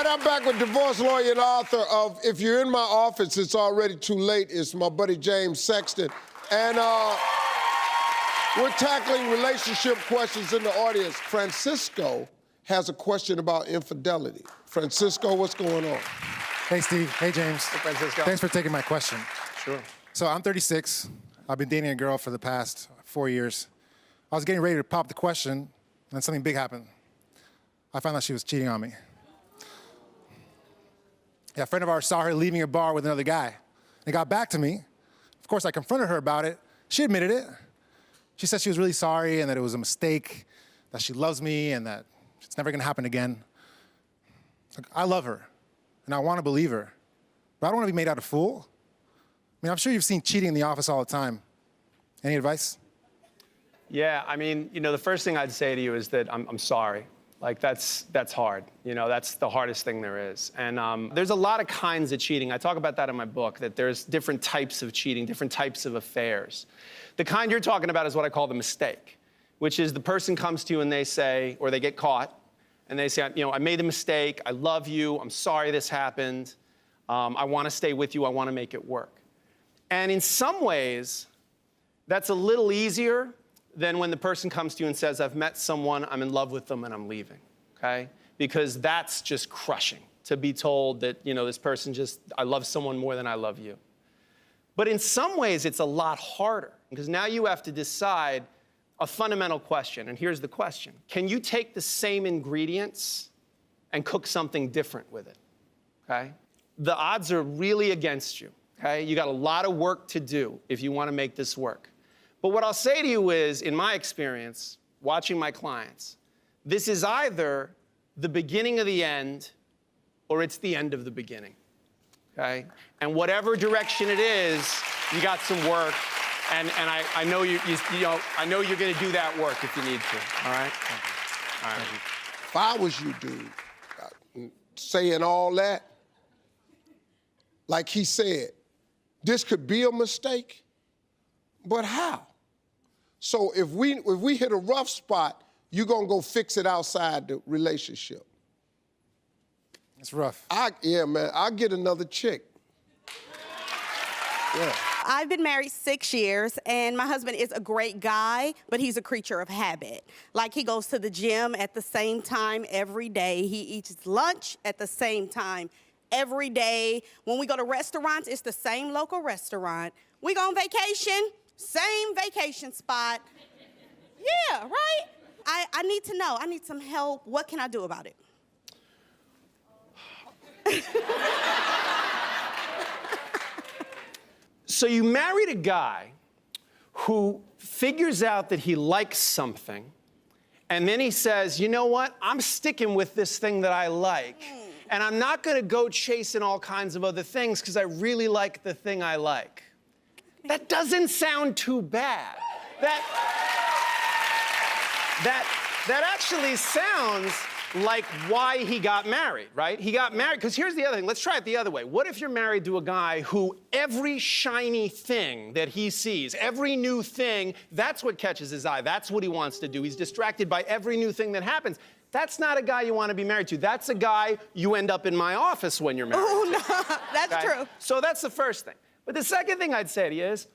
right, I'm back with divorce lawyer and author of If You're in My Office, It's Already Too Late. It's my buddy James Sexton. And we're tackling relationship questions in the audience. Francisco has a question about infidelity. Francisco, what's going on? Hey, Steve. Hey, James. Hey, Francisco. Thanks for taking my question. Sure. So I'm 36. I've been dating a girl for the past 4 years. I was getting ready to pop the question, and then something big happened. I found out she was cheating on me. Yeah, a friend of ours saw her leaving a bar with another guy. They got back to me. Of course, I confronted her about it. She admitted it. She said she was really sorry and that it was a mistake, that she loves me and that it's never gonna happen again. Look, I love her, and I wanna believe her, but I don't wanna be made out a fool. I mean, I'm sure you've seen cheating in the office all the time. Any advice? Yeah, I mean, the first thing I'd say to you is that I'm sorry. Like, that's hard. That's the hardest thing there is. And there's a lot of kinds of cheating. I talk about that in my book, that there's different types of cheating, different types of affairs. The kind you're talking about is what I call the mistake, which is the person comes to you and they say, or they get caught, and they say, I made a mistake, I love you, I'm sorry this happened, I want to stay with you, I want to make it work. And in some ways, that's a little easier than when the person comes to you and says, I've met someone, I'm in love with them, and I'm leaving, okay? Because that's just crushing, to be told that, this person I love someone more than I love you. But in some ways, it's a lot harder, because now you have to decide a fundamental question, and here's the question. Can you take the same ingredients and cook something different with it, okay? The odds are really against you, okay? You got a lot of work to do if you want to make this work. But what I'll say to you is, in my experience, watching my clients, this is either the beginning of the end or it's the end of the beginning, okay? And whatever direction it is, you got some work, and I know I know you're gonna do that work if you need to, all right? All right. If I was you, dude, saying all that, like he said, this could be a mistake, but how? So if we hit a rough spot, you're gonna go fix it outside the relationship. It's rough. Yeah, man, I'll get another chick. Yeah. I've been married 6 years, and my husband is a great guy, but he's a creature of habit. Like, he goes to the gym at the same time every day. He eats lunch at the same time every day. When we go to restaurants, it's the same local restaurant. We go on vacation, same vacation spot. Yeah, right? I need to know. I need some help. What can I do about it? So you married a guy who figures out that he likes something, and then he says, you know what? I'm sticking with this thing that I like, and I'm not gonna go chasing all kinds of other things because I really like the thing I like. That doesn't sound too bad. That actually sounds like why he got married, right? He got married, because here's the other thing. Let's try it the other way. What if you're married to a guy who every shiny thing that he sees, every new thing, that's what catches his eye. That's what he wants to do. He's distracted by every new thing that happens. That's not a guy you want to be married to. That's a guy you end up in my office when you're married Oh, to. no, that's Okay? true. So that's the first thing. But the second thing I'd say to you is,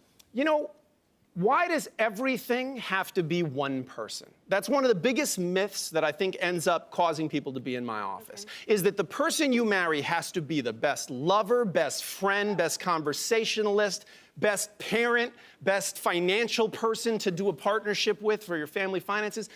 why does everything have to be one person? That's one of the biggest myths that I think ends up causing people to be in my office, is that the person you marry has to be the best lover, best friend, best conversationalist, best parent, best financial person to do a partnership with for your family finances.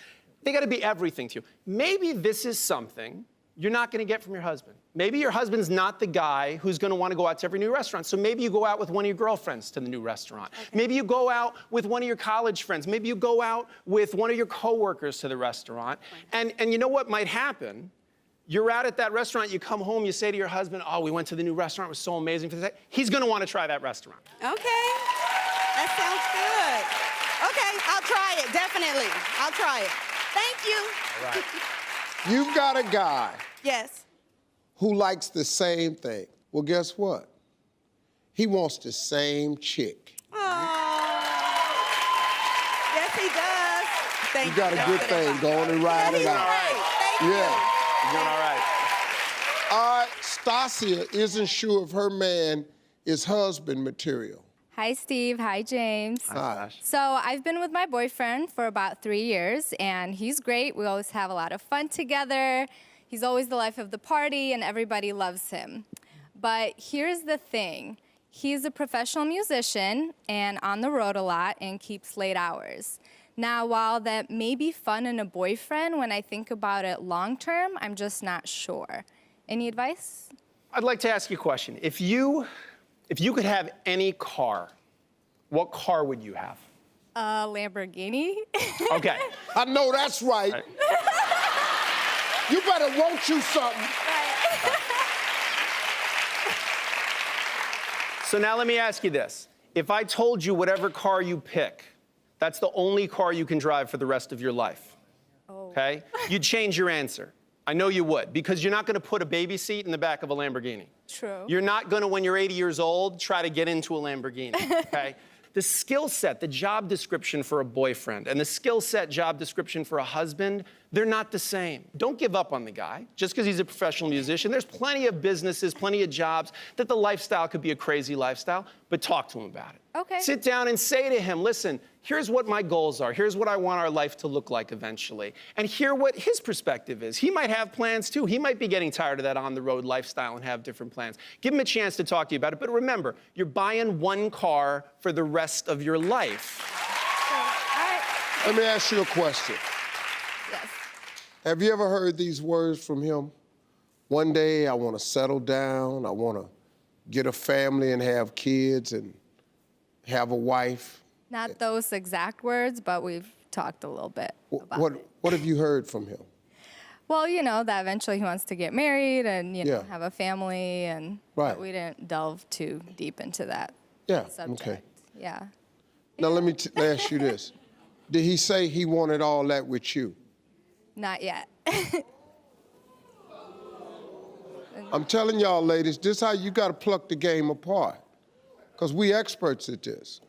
They gotta be everything to you. Maybe this is something you're not gonna get from your husband. Maybe your husband's not the guy who's gonna wanna go out to every new restaurant, so maybe you go out with one of your girlfriends to the new restaurant. Okay. Maybe you go out with one of your college friends. Maybe you go out with one of your coworkers to the restaurant. Right. And you know what might happen? You're out at that restaurant, you come home, you say to your husband, oh, we went to the new restaurant, it was so amazing. He's gonna wanna try that restaurant. Okay, that sounds good. Okay, I'll try it, definitely. I'll try it. Thank you. All right. You've got a guy. Yes. Who likes the same thing. Well, guess what? He wants the same chick. Oh. Yes, he does. Thank you. You got a good thing. Go on and ride it out. Thank you. You're doing all right. Stasia isn't sure if her man is husband material. Hi, Steve. Hi, James. Hi. So I've been with my boyfriend for about 3 years, and he's great. We always have a lot of fun together. He's always the life of the party, and everybody loves him. But here's the thing. He's a professional musician and on the road a lot and keeps late hours. Now, while that may be fun in a boyfriend, when I think about it long term, I'm just not sure. Any advice? I'd like to ask you a question. If you could have any car, what car would you have? A Lamborghini. Okay. I know that's right. You better want you something. So now let me ask you this. If I told you whatever car you pick, that's the only car you can drive for the rest of your life, okay? You'd change your answer. I know you would, because you're not gonna put a baby seat in the back of a Lamborghini. True. You're not gonna, when you're 80 years old, try to get into a Lamborghini, okay? The skill set, the job description for a boyfriend and the skill set job description for a husband, they're not the same. Don't give up on the guy just because he's a professional musician. There's plenty of businesses, plenty of jobs that the lifestyle could be a crazy lifestyle, but talk to him about it. Okay. Sit down and say to him, listen, here's what my goals are. Here's what I want our life to look like eventually. And hear what his perspective is. He might have plans too. He might be getting tired of that on-the-road lifestyle and have different plans. Give him a chance to talk to you about it. But remember, you're buying one car for the rest of your life. Let me ask you a question. Yes. Have you ever heard these words from him? One day I want to settle down. I want to get a family and have kids and have a wife. Not those exact words, but we've talked a little bit about it. What have you heard from him? Well, you know, that eventually he wants to get married and, you know, Yeah. have a family, and Right. but we didn't delve too deep into that Yeah, subject. okay. Yeah. Now let me ask you this. Did he say he wanted all that with you? Not yet. I'm telling y'all, ladies, this is how you got to pluck the game apart, because we experts at this.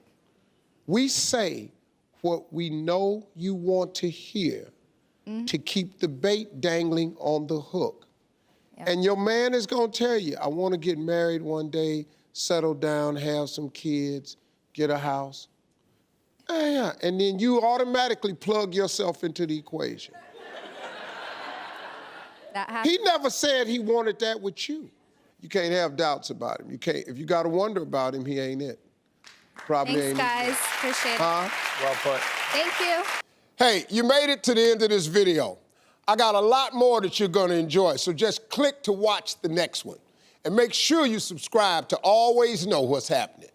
We say what we know you want to hear to keep the bait dangling on the hook. Yep. And your man is going to tell you, I want to get married one day, settle down, have some kids, get a house. Yeah, and then you automatically plug yourself into the equation. That happened. He never said he wanted that with you. You can't have doubts about him. You can't. If you got to wonder about him, he ain't it. Probably Thanks, ain't guys. it. Appreciate it. Well put. Thank you. Hey, you made it to the end of this video. I got a lot more that you're going to enjoy, so just click to watch the next one. And make sure you subscribe to always know what's happening.